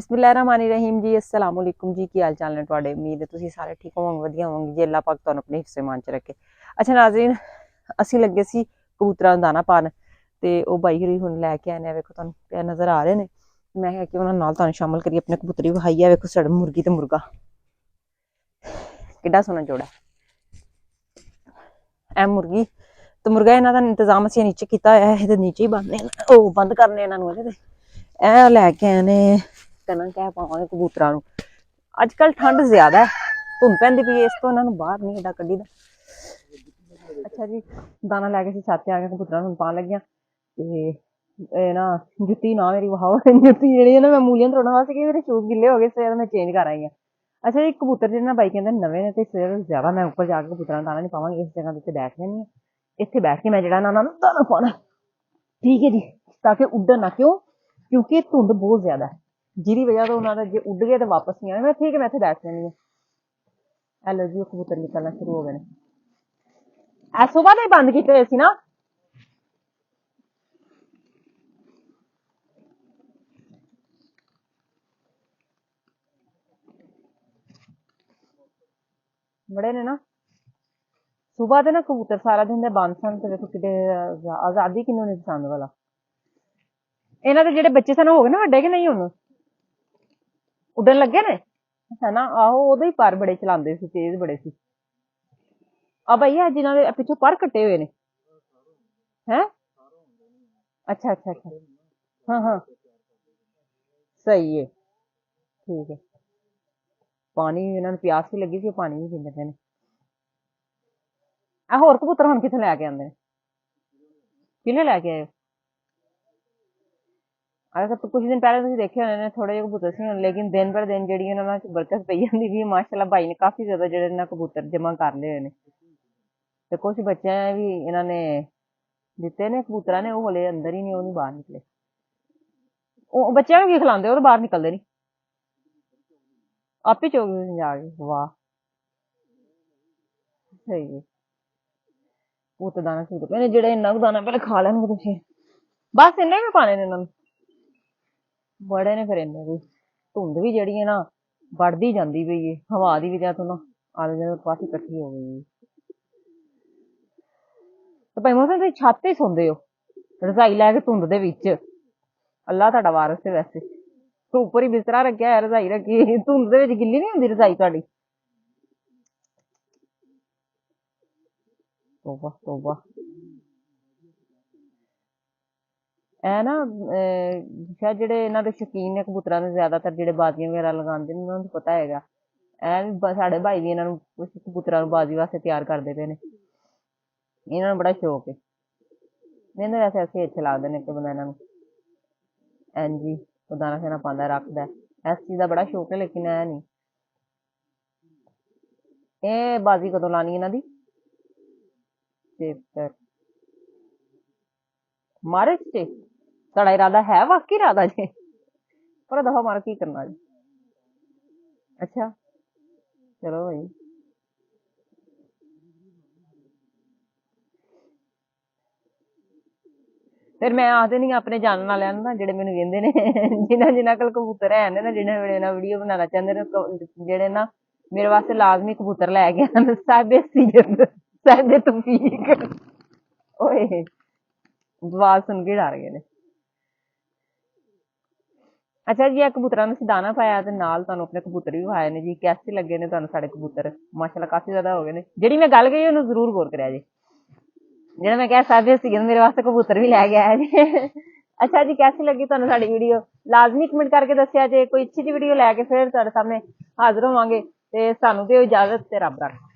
बिस्मिल्लाहिर्रहमानिर्रहीम जी अस्सलाम वालेकुम जी की हाल चाल ने तुहाडे। उम्मीद है तुसीं सारे ठीक होवोगे, वधिया होवोगे जी। अल्लाह पाक तुहानूं अपने हिफ्ज़ ईमान च रखे। अच्छा नाज़रीन, असीं लगे सी कबूतरां नूं दाना पाण ते ओह बाई होरी हुण लैके आए ने। वेखो तुहानूं नज़र आ रहे ने। मैं आखेआ कि उन्हां नाल तुहानूं शामिल करिए अपने कबूतर भी विखाइए। वेखो साढ़े मुर्गी ते मुर्गा किड्डा सोहना जोड़ा ऐ। मुर्गी ते मुर्गा इन्हां दा इंतजाम असीं नीचे कीता होया है। इहदे नीचे ही बंद ने, ओह बंद करने इन्हां नूं ते ऐ लैके आए ने। कन्नै क्या पावांगे कबूतरां नूं। अजकल ठंड ज्यादा है, धुंध पैंदी पई है, इस तो इन्हां नूं बाहर नहीं एडा कड्ढी दा। अच्छा जी, दाना लैके असीं छत ते आ गए, कबूतरां नूं पान लगियां ते ना जुत्ती ना मेरी वहाओ। जुत्ती जेहड़ी है ना, मैं मूलियां तोड़न वास्ते कि मेरे शूज गिल्ले हो गए, सवेरे मैं चेंज कर आई हां। अच्छा जी, कबूतर जिहड़े ना बाई कहंदे नवें ने ते सवेरे ज्यादा मैं उप्पर जाके कबूतरां नूं दाना नहीं पावांगी। इस जगह ते बैठ जन्नी आं। इत्थे बैठ के मैं जेहड़ा ना इन्हां नूं दाना पाना, ठीक है जी, ताकि उड्डन ना। क्यों? क्योंकि धुंध बहुत ज्यादा है, जिहदी वजह तो उन्हां दा जे उड्ड गए तो वापस नहीं आने। मैं ठीक है, मैं इत्थे बैठ जन्नी आं। हेलो जी, कबूतर निकलना शुरू हो गए ने। ऐ सुबह दे बंद कीते होए सी ना। बड़े ने ना सुबह दे ना कबूतर सारा दिन दे बंद सन ते देखो किड्डे आजादी किन्नू नहीं पसंद भला। इन्हां दे जेहड़े बच्चे सन हो गए ना वड्डे कि नहीं हुण? उड्डन लगे ने है ना। आहो, ओहदे ही पर बड़े चलांदे सी, तेज बड़े सी। आ भैया जिन्हां दे पिच्छों पर कट्टे हुए ने हैं। अच्छा अच्छा अच्छा, हाँ हाँ, सही है, ठीक है। पानी इन्हां नूं प्यास भी लगी सी, पानी भी पींदे पे ने। आ होर कबूतर हुण कित्थों लैके आंदे ने? किहने लैके आए? अगर तो कुछ दिन पहले तुसीं देखे होने ने, थोड़े ਜਿਹੇ कबूतर सी, लेकिन दिन पर दिन ਜਿਹੜੀ ਇਹਨਾਂ ਨਾਲ ਬਰਕਤ ਪਈ ਜਾਂਦੀ ਵੀ। ਮਾਸ਼ਾਅੱਲਾ ਭਾਈ ਨੇ ਕਾਫੀ ਜ਼ਿਆਦਾ ਜਿਹੜੇ ਇਹਨਾਂ ਕਬੂਤਰ ਜਮਾ ਕਰ ਲਏ ਹੋਏ ਨੇ ਤੇ ਕੁਝ ਬੱਚਿਆਂ ਵੀ ਇਹਨਾਂ ਨੇ ਦਿੱਤੇ ਨੇ ਕਬੂਤਰਾਂ ਨੇ। ਉਹ ਹਲੇ ਅੰਦਰ ਹੀ ਨਹੀਂ, ਉਹ ਨਹੀਂ ਬਾਹਰ ਨਿਕਲੇ। ਉਹ ਬੱਚਿਆਂ ਨੂੰ ਕੀ ਖਿਲਾਉਂਦੇ? ਉਹ ਤਾਂ ਬਾਹਰ ਨਿਕਲਦੇ ਨਹੀਂ, ਆਪੇ ਚੋਗ ਜਾ ਕੇ। ਵਾਹ, ਸਹੀ ਹੈ। ਉਹ ਤਾਂ ਦਾਣਾ ਚੁਗਦੇ ਪਏ ਨੇ, ਜਿਹੜੇ ਇੰਨਾ ਕੁ ਦਾਣਾ ਪਹਿਲੇ ਖਾ ਲੈਣਗੇ ਤੁਸੀਂ। ਬਸ ਇੰਨੇ ਵੀ ਪਾਣੇ ਨੇ ਇਹਨਾਂ ਨੂੰ, ਬੜੇ ਨੇ ਫਿਰ ਇੰਨੇ ਵੀ। ਧੁੰਦ ਵੀ ਜਿਹੜੀ ਹੈ ਨਾ ਵੜਦੀ ਜਾਂਦੀ ਪਈ ਹੈ, ਹਵਾ ਦੀ ਵਜ੍ਹਾ ਤੋਂ ਨਾ ਆਲੇ ਦੁਆਲੇ ਕਾਫੀ ਇਕੱਠੀ ਹੋ ਗਈ। ਤੇ ਭਾਈ ਮੋਹਸਿਨ ਤੁਸੀਂ ਛੱਤ ਤੇ ਸੌਂਦੇ ਹੋ ਰਜ਼ਾਈ ਲੈ ਕੇ ਧੁੰਦ ਦੇ ਵਿੱਚ? ਅੱਲਾ ਤੁਹਾਡਾ ਵਾਰਿਸ ਹੈ ਵੈਸੇ। ਉੱਪਰ ਹੀ ਬਿਸਤਰਾ ਰੱਖਿਆ ਹੋਇਆ, ਰਜ਼ਾਈ ਰੱਖੀ, ਧੁੰਦ ਦੇ ਵਿੱਚ ਗਿੱਲੀ ਨਹੀਂ ਹੁੰਦੀ ਰਜ਼ਾਈ ਤੁਹਾਡੀ? ਤੋਬਾ ਤੋਬਾ। ਇਹ ਨਾ ਸ਼ਾਇਦ ਜਿਹੜੇ ਇਹਨਾਂ ਦੇ ਸ਼ੌਕੀਨ ਨੇ ਕਬੂਤਰਾਂ ਦੇ, ਜ਼ਿਆਦਾਤਰ ਜਿਹੜੇ ਬਾਜ਼ੀਆਂ ਵਗੈਰਾ ਲਗਾਉਂਦੇ ਨੇ, ਉਹਨਾਂ ਨੂੰ ਪਤਾ ਹੈਗਾ। ਐ ਵੀ ਸਾਡੇ ਭਾਈ ਵੀ ਇਹਨਾਂ ਨੂੰ ਕੁਛ ਕਬੂਤਰਾਂ ਨੂੰ ਬਾਜ਼ੀ ਵਾਸਤੇ ਤਿਆਰ ਕਰਦੇ ਪਏ ਨੇ। ਇਹਨਾਂ ਨੂੰ ਬੜਾ ਸ਼ੌਕ ਹੈ। ਮੈਨੂੰ ਵੈਸੇ ਅੱਛੇ ਅੱਛੇ ਲੱਗਦੇ ਨੇ ਕਿ ਬੰਦਾ ਇਹਨਾਂ ਨੂੰ ਇੰਝ ਹੀ ਦਾਣਾ ਸ਼ਾਣਾ ਪਾਉਂਦਾ ਰੱਖਦਾ। ਇਸ ਚੀਜ਼ ਦਾ ਬੜਾ ਸ਼ੌਕ ਹੈ, ਲੇਕਿਨ ਇਹ ਨਹੀਂ। ਇਹ ਬਾਜ਼ੀ ਕਦੋਂ ਲਾਣੀ ਇਹਨਾਂ ਦੀ? ਤੇ ਮਾਰਚ ਚ ਤੁਹਾਡਾ ਇਰਾਦਾ ਹੈ? ਵਾਕਈ ਇਰਾਦਾ ਜੀ? ਪਰ ਦਫਾ ਮਾਰ, ਕੀ ਕਰਨਾ ਜੀ। ਅੱਛਾ ਚਲੋ ਭਾਈ। ਫਿਰ ਮੈਂ ਆਖਦੇ ਨਹੀਂ ਆਪਣੇ ਜਾਣਨ ਵਾਲਿਆਂ ਨੂੰ ਨਾ, ਜਿਹੜੇ ਮੈਨੂੰ ਕਹਿੰਦੇ ਨੇ, ਜਿਨ੍ਹਾਂ ਕੋਲ ਕਬੂਤਰ ਹੈ ਨੇ ਨਾ, ਜਿਹਨਾਂ ਵੇਲੇ ਨਾਲ ਵੀਡੀਓ ਬਣਾਉਣਾ ਚਾਹੁੰਦੇ ਨੇ, ਜਿਹੜੇ ਨਾ ਮੇਰੇ ਵਾਸਤੇ ਲਾਜ਼ਮੀ ਕਬੂਤਰ ਲੈ ਕੇ ਆਉਣ। ਸਾਹਿਬੇ ਸੀਰਤ, ਸਾਹਿਬੇ ਤੌਫੀਕ। ਓਏ ਆਵਾਜ਼ ਸੁਣ ਕੇ ਡਰ ਗਏ ਨੇ। ਅੱਛਾ ਜੀ, ਇਹ ਕਬੂਤਰਾਂ ਨੂੰ ਅਸੀਂ ਦਾਣਾ ਪਾਇਆ ਤੇ ਨਾਲ ਤੁਹਾਨੂੰ ਆਪਣੇ ਕਬੂਤਰ ਵੀ ਵਿਖਾਏ ਨੇ ਜੀ। ਕੈਸੇ ਲੱਗੇ ਨੇ ਤੁਹਾਨੂੰ ਸਾਡੇ ਕਬੂਤਰ? ਮਾਸ਼ਾਅੱਲਾ ਕਾਫੀ ਜ਼ਿਆਦਾ ਹੋ ਗਏ ਨੇ। ਜਿਹੜੀ ਮੈਂ ਗੱਲ ਕਹੀ ਉਹਨੂੰ ਜ਼ਰੂਰ ਗੌਰ ਕਰਿਆ ਜੀ। ਜਿਹੜਾ ਮੈਂ ਕਿਹਾ ਸਾਹਿਬੇ ਸੀ ਮੇਰੇ ਵਾਸਤੇ ਕਬੂਤਰ ਵੀ ਲੈ ਕੇ ਆਇਆ ਜੀ। ਅੱਛਾ ਜੀ, ਕੈਸੀ ਲੱਗੀ ਤੁਹਾਨੂੰ ਸਾਡੀ ਵੀਡੀਓ? ਲਾਜ਼ਮੀ ਕਮੈਂਟ ਕਰਕੇ ਦੱਸਿਆ ਜੇ। ਕੋਈ ਅੱਛੀ ਜਿਹੀ ਵੀਡੀਓ ਲੈ ਕੇ ਫਿਰ ਤੁਹਾਡੇ ਸਾਹਮਣੇ ਹਾਜ਼ਰ ਹੋਵਾਂਗੇ। ਤੇ ਸਾਨੂੰ ਦਿਓ ਇਜਾਜ਼ਤ ਤੇ ਰੱਬ ਰੱਖਾ।